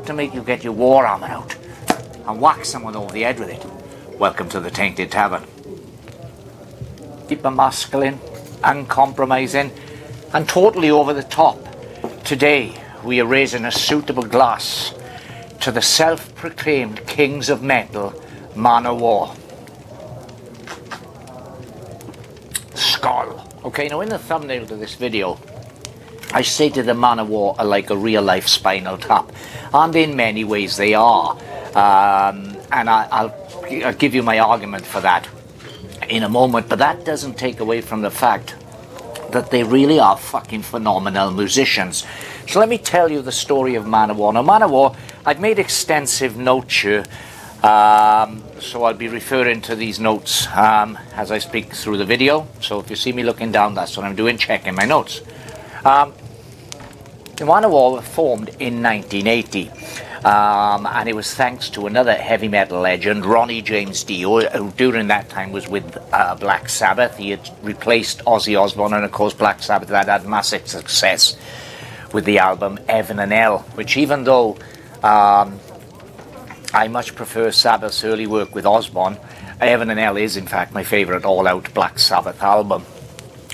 To make you get your war armor out and whack someone over the head with it. Welcome to the Tainted Tavern. Keep masculine, uncompromising, and totally over the top. Today, we are raising a suitable glass to the self-proclaimed kings of metal, Manowar. Skull. Okay, now in the thumbnail to this video, I stated the Manowar are like a real-life Spinal Tap, and in many ways they are. And I'll give you my argument for that in a moment, but that doesn't take away from the fact that they really are fucking phenomenal musicians. So let me tell you the story of Manowar. Now, Manowar, I've made extensive notes here, so I'll be referring to these notes as I speak through the video. So if you see me looking down, that's what I'm doing, checking my notes. The Manowar were formed in 1980, and it was thanks to another heavy metal legend, Ronnie James Dio, who during that time was with Black Sabbath. He had replaced Ozzy Osbourne, and of course Black Sabbath had massive success with the album Heaven and Hell, which, even though I much prefer Sabbath's early work with Osbourne, Heaven and Hell is in fact my favourite all-out Black Sabbath album.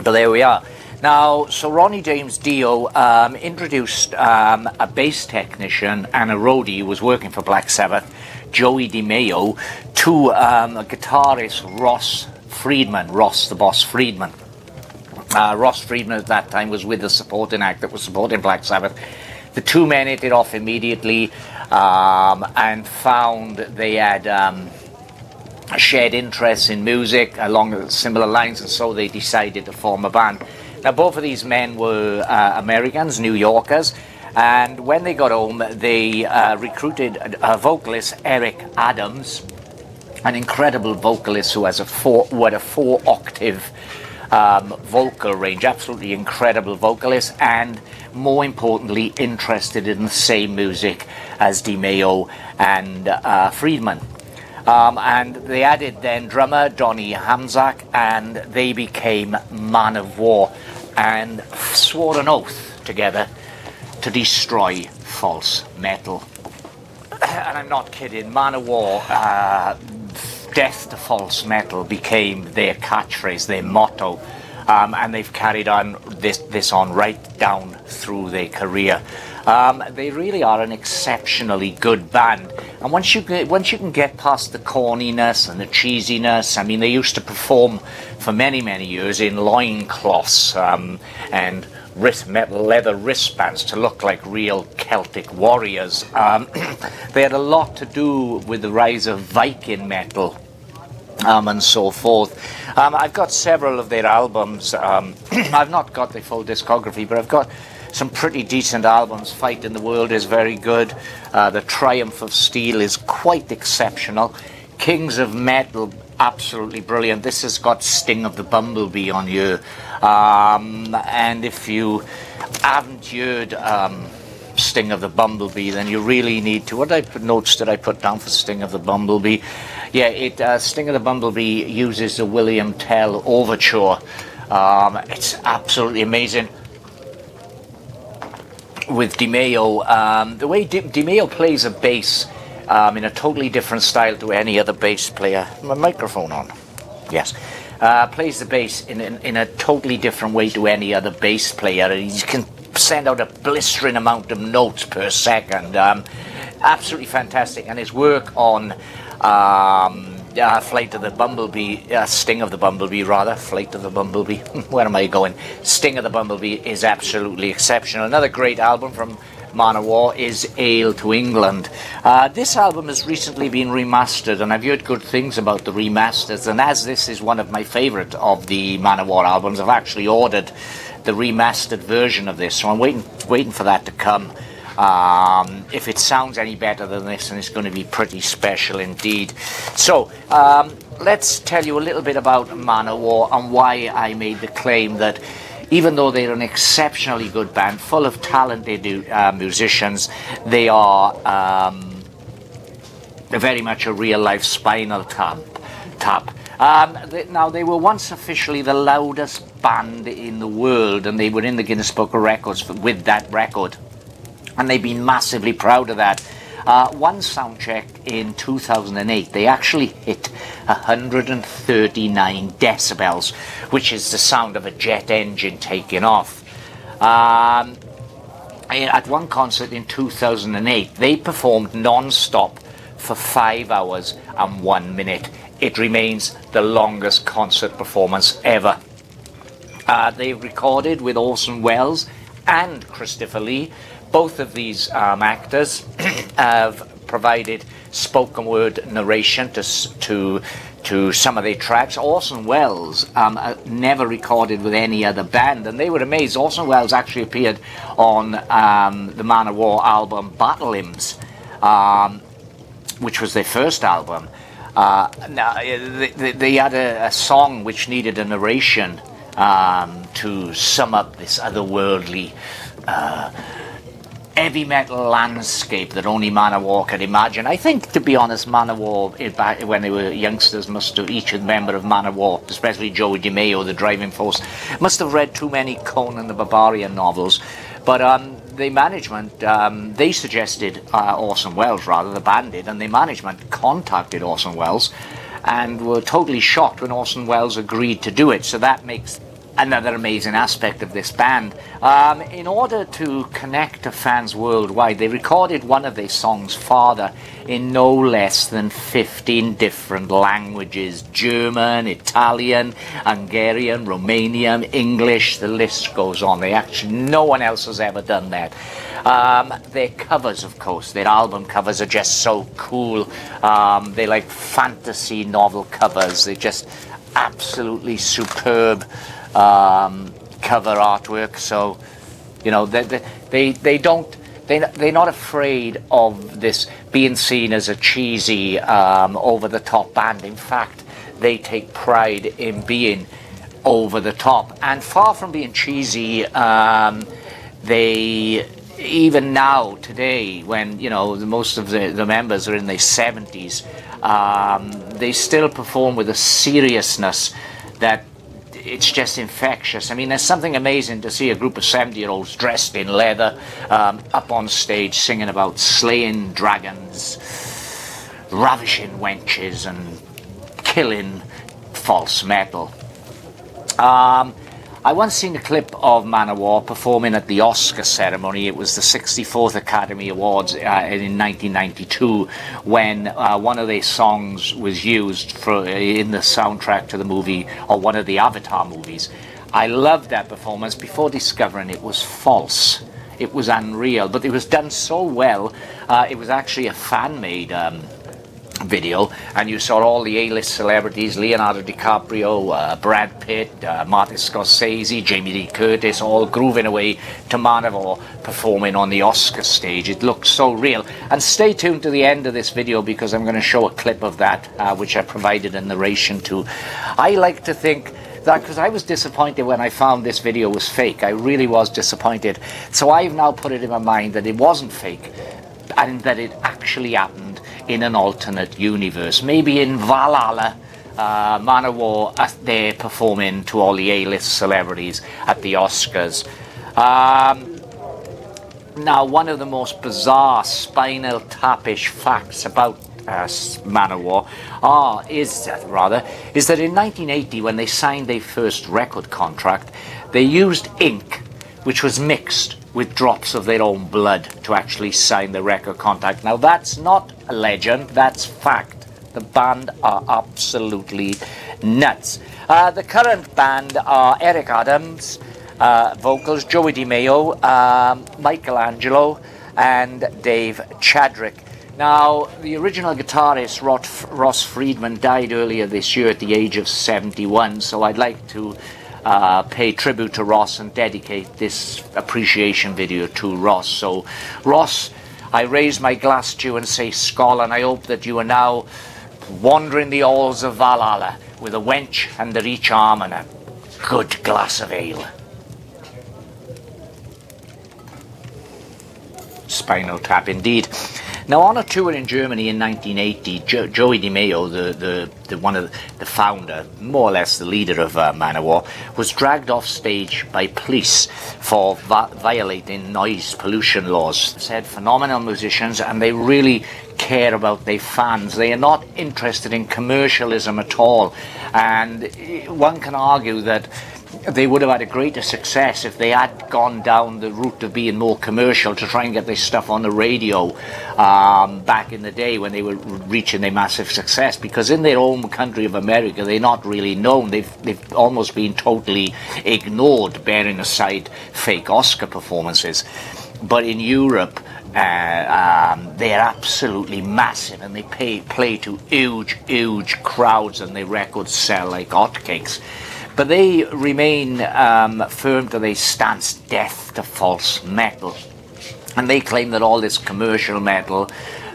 But there we are. Now, so Ronnie James Dio introduced a bass technician and a roadie who was working for Black Sabbath, Joey DeMeo, to a guitarist, Ross the Boss Friedman. Ross Friedman at that time was with the supporting act that was supporting Black Sabbath. The two men hit it off immediately and found they had shared interests in music along similar lines, and so they decided to form a band. Now, both of these men were Americans, New Yorkers, and when they got home, they recruited a vocalist, Eric Adams, an incredible vocalist who had a four-octave vocal range, absolutely incredible vocalist, and more importantly, interested in the same music as DeMeo and Friedman. And they added then drummer Donny Hamzak, and they became Manowar and swore an oath together to destroy false metal. And I'm not kidding, Manowar, death to false metal became their catchphrase, their motto, and they've carried on this on right down through their career. They really are an exceptionally good band, and once you can get past the corniness and the cheesiness, I mean, they used to perform for many years in loincloths and metal leather wristbands to look like real Celtic warriors. They had a lot to do with the rise of Viking metal and so forth. I've got several of their albums. I've not got the full discography, but I've got some pretty decent albums. Fight in the World is very good. The Triumph of Steel is quite exceptional. Kings of Metal, absolutely brilliant. This has got Sting of the Bumblebee on here. And if you haven't heard Sting of the Bumblebee, then you really need to. What notes did I put down for Sting of the Bumblebee? Yeah, Sting of the Bumblebee uses the William Tell Overture. It's absolutely amazing. With DeMeo, the way DeMeo plays a bass in a totally different style to any other bass player. My microphone on? Yes. Plays the bass in a totally different way to any other bass player. He can send out a blistering amount of notes per second. Absolutely fantastic. And his work on Flight of the Bumblebee, Sting of the Bumblebee rather, Flight of the Bumblebee, where am I going? Sting of the Bumblebee is absolutely exceptional. Another great album from Manowar is Ale to England. This album has recently been remastered, and I've heard good things about the remasters, and as this is one of my favourite of the Manowar albums, I've actually ordered the remastered version of this, so I'm waiting for that to come. If it sounds any better than this, then it's going to be pretty special indeed. So, let's tell you a little bit about Manowar and why I made the claim that even though they're an exceptionally good band, full of talented musicians, they are very much a real-life Spinal Tap. Now, they were once officially the loudest band in the world, and they were in the Guinness Book of Records with that record. and they've been massively proud of that. One sound check in 2008, they actually hit 139 decibels, which is the sound of a jet engine taking off. At one concert in 2008, they performed non-stop for 5 hours and 1 minute. It remains the longest concert performance ever. They recorded with Orson Welles and Christopher Lee. Both of these actors have provided spoken word narration to some of their tracks. Orson Welles never recorded with any other band, and they were amazed. Orson Welles actually appeared on the Manowar album Battle Hymns, which was their first album. They had a song which needed a narration to sum up this otherworldly heavy metal landscape that only Manowar could imagine. I think, to be honest, Manowar, when they were youngsters, each member of Manowar, especially Joey DeMeo, the driving force, must have read too many Conan the Barbarian novels. But the management, they suggested Orson Welles, rather, the band did, and the management contacted Orson Welles and were totally shocked when Orson Welles agreed to do it. So that makes another amazing aspect of this band. In order to connect to fans worldwide, they recorded one of their songs, Father, in no less than 15 different languages: German, Italian, Hungarian, Romanian, English, the list goes on. No one else has ever done that. Their covers, of course, their album covers are just so cool. They're like fantasy novel covers. They're just absolutely superb cover artwork. So, you know, they're not afraid of this being seen as a cheesy, over the top band. In fact, they take pride in being over the top, and far from being cheesy, they, even now today, when, you know, most of the members are in their 70s, they still perform with a seriousness that it's just infectious. I mean, there's something amazing to see a group of 70-year-olds dressed in leather up on stage singing about slaying dragons, ravishing wenches, and killing false metal. I once seen a clip of Manowar performing at the Oscar ceremony. It was the 64th Academy Awards in 1992, when one of their songs was used in the soundtrack to the movie, or one of the Avatar movies. I loved that performance before discovering it was false. It was unreal, but it was done so well. It was actually a fan-made video, and you saw all the A-list celebrities: Leonardo DiCaprio, Brad Pitt, Martin Scorsese, Jamie Lee Curtis, all grooving away to Manowar performing on the Oscar stage. It looked so real. And stay tuned to the end of this video, because I'm going to show a clip of that, which I provided a narration to. I like to think that, because I was disappointed when I found this video was fake. I really was disappointed. So I've now put it in my mind that it wasn't fake, and that it actually happened in an alternate universe. Maybe in Valhalla, Manowar, they're performing to all the A-list celebrities at the Oscars. Now, one of the most bizarre Spinal Tap-ish facts about Manowar is that in 1980, when they signed their first record contract, they used ink which was mixed with drops of their own blood to actually sign the record contract. Now, that's not a legend, that's fact. The band are absolutely nuts. The current band are Eric Adams, vocals, Joey DeMeo, Michelangelo, and Dave Chadwick. Now, the original guitarist, Ross Friedman, died earlier this year at the age of 71, so I'd like to pay tribute to Ross and dedicate this appreciation video to Ross. So, Ross, I raise my glass to you and say skål, and I hope that you are now wandering the halls of Valhalla with a wench under each arm and a good glass of ale. Spinal Tap indeed. Now, on a tour in Germany in 1980, Joey DeMeo, the one of the founder, more or less the leader of Manowar, was dragged off stage by police for violating noise pollution laws. Said phenomenal musicians, and they really care about their fans. They are not interested in commercialism at all, and one can argue that they would have had a greater success if they had gone down the route of being more commercial to try and get their stuff on the radio back in the day when they were reaching their massive success, because in their home country of America they're not really known. They've almost been totally ignored, bearing aside fake Oscar performances. But in Europe they're absolutely massive, and they play to huge crowds, and their records sell like hotcakes. But they remain firm to their stance, death to false metal. And they claim that all this commercial metal,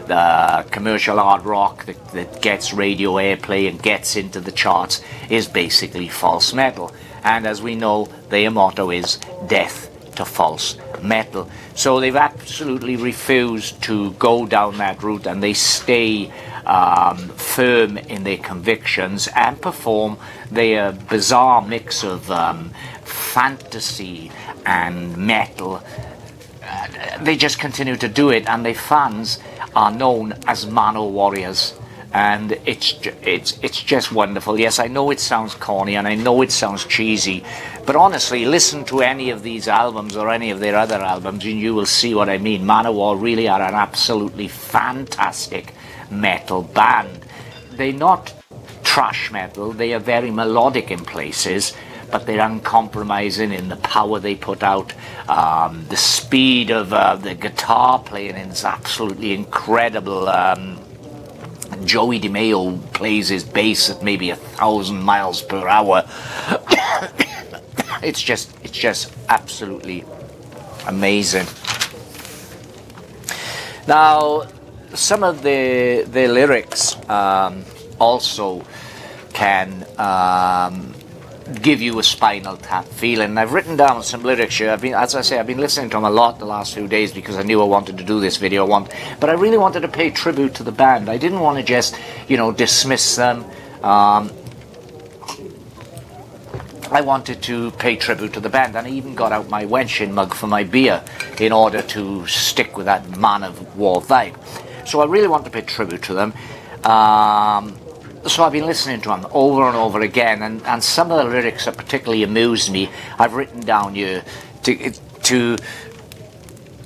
the commercial hard rock that gets radio airplay and gets into the charts, is basically false metal. And as we know, their motto is death to false metal. So they've absolutely refused to go down that route, and they stay firm in their convictions and perform their bizarre mix of fantasy and metal. They just continue to do it, and their fans are known as Mano Warriors, and it's just wonderful. Yes, I know it sounds corny and I know it sounds cheesy, but honestly, listen to any of these albums or any of their other albums and you will see what I mean. Manowar really are an absolutely fantastic metal band. They're not thrash metal, they are very melodic in places, but they're uncompromising in the power they put out. The speed of the guitar playing is absolutely incredible. Joey DeMeo plays his bass at maybe 1,000 miles per hour. It's just absolutely amazing. Now, some of the lyrics also can give you a Spinal Tap feeling. I've written down some lyrics here. As I say, I've been listening to them a lot the last few days because I knew I wanted to do this video. But I really wanted to pay tribute to the band. I didn't want to just, dismiss them. I wanted to pay tribute to the band, and I even got out my wenching mug for my beer in order to stick with that Manowar vibe. So I really want to pay tribute to them. So I've been listening to them over and over again, and some of the lyrics that particularly amused me, I've written down here to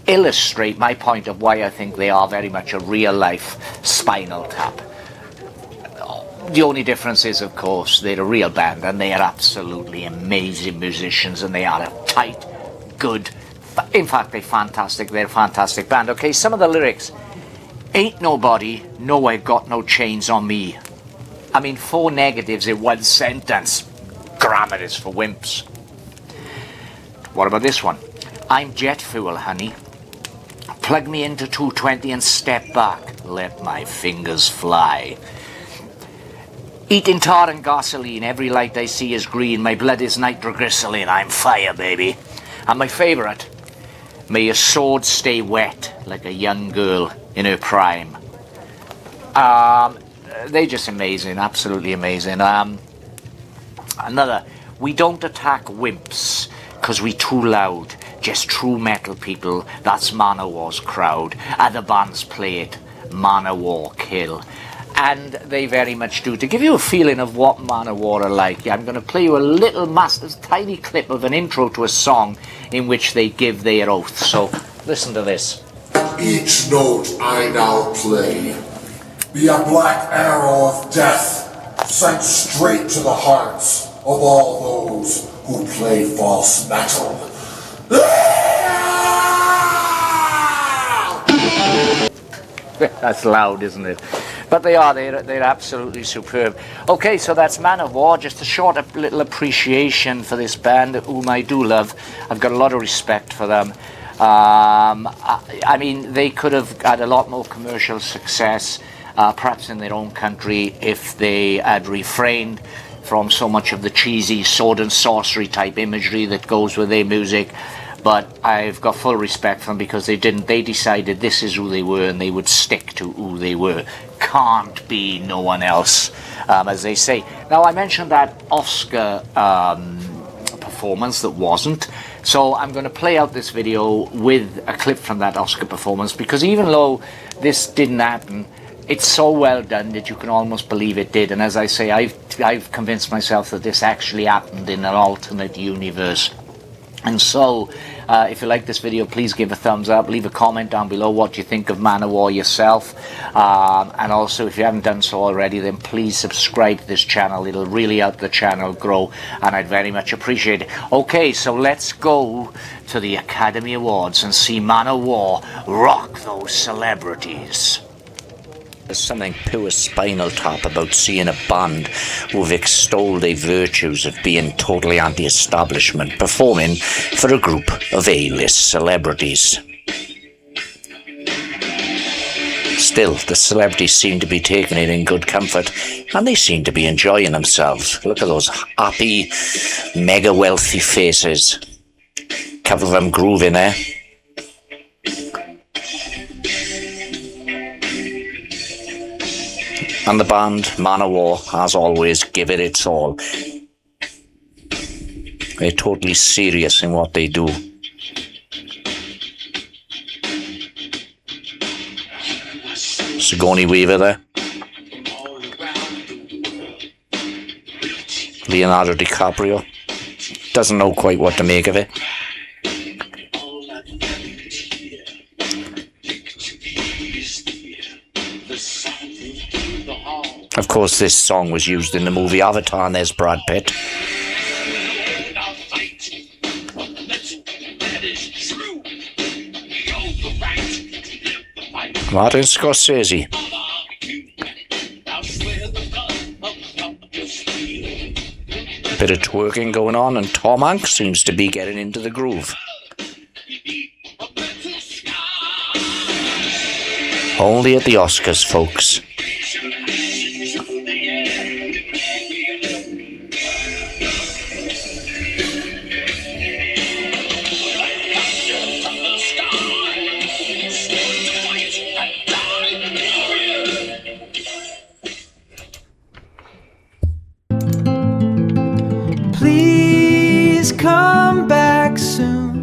illustrate my point of why I think they are very much a real-life Spinal Tap. The only difference is, of course, they're a real band, and they are absolutely amazing musicians, and they are a tight, good, in fact, they're fantastic. They're a fantastic band. Okay, some of the lyrics. Ain't nobody, no, I got no chains on me. 4 negatives in one sentence. Grammar is for wimps. What about this one? I'm jet fuel, honey. Plug me into 220 and step back. Let my fingers fly. Eating tar and gasoline. Every light I see is green. My blood is nitroglycerin. I'm fire, baby. And my favourite. May your sword stay wet like a young girl in her prime. They're just amazing, absolutely amazing. Another, we don't attack wimps because we too loud. Just true metal people, that's Manowar's crowd. Other bands play it, Manowar kill. And they very much do. To give you a feeling of what Manowar are like, I'm going to play you a little tiny clip of an intro to a song in which they give their oath. So listen to this. Each note I now play be a black arrow of death sent straight to the hearts of all those who play false metal. That's loud, isn't it? But they're absolutely superb. Okay, so that's Manowar. Just a short little appreciation for this band, whom I do love. I've got a lot of respect for them. They could have had a lot more commercial success, perhaps in their own country, if they had refrained from so much of the cheesy sword and sorcery type imagery that goes with their music. but I've got full respect for them because they didn't. They decided this is who they were and they would stick to who they were. Can't be no one else, as they say. Now, I mentioned that Oscar performance that wasn't. So I'm going to play out this video with a clip from that Oscar performance, because even though this didn't happen, it's so well done that you can almost believe it did. And as I say, I've convinced myself that this actually happened in an alternate universe. And so, if you like this video, please give a thumbs up, leave a comment down below what you think of Manowar yourself. And also, if you haven't done so already, then please subscribe to this channel. It'll really help the channel grow, and I'd very much appreciate it. Okay, so let's go to the Academy Awards and see Manowar rock those celebrities. There's something pure Spinal Tap about seeing a band who've extolled their virtues of being totally anti-establishment performing for a group of A-list celebrities. Still, the celebrities seem to be taking it in good comfort, and they seem to be enjoying themselves. Look at those happy, mega wealthy faces. Couple of them grooving there. And the band, Manowar, as always, give it its all. They're totally serious in what they do. Sigourney Weaver there. Leonardo DiCaprio. Doesn't know quite what to make of it. Of course, this song was used in the movie Avatar, and there's Brad Pitt. Martin Scorsese. Bit of twerking going on, and Tom Hanks seems to be getting into the groove. Only at the Oscars, folks. Please come back soon.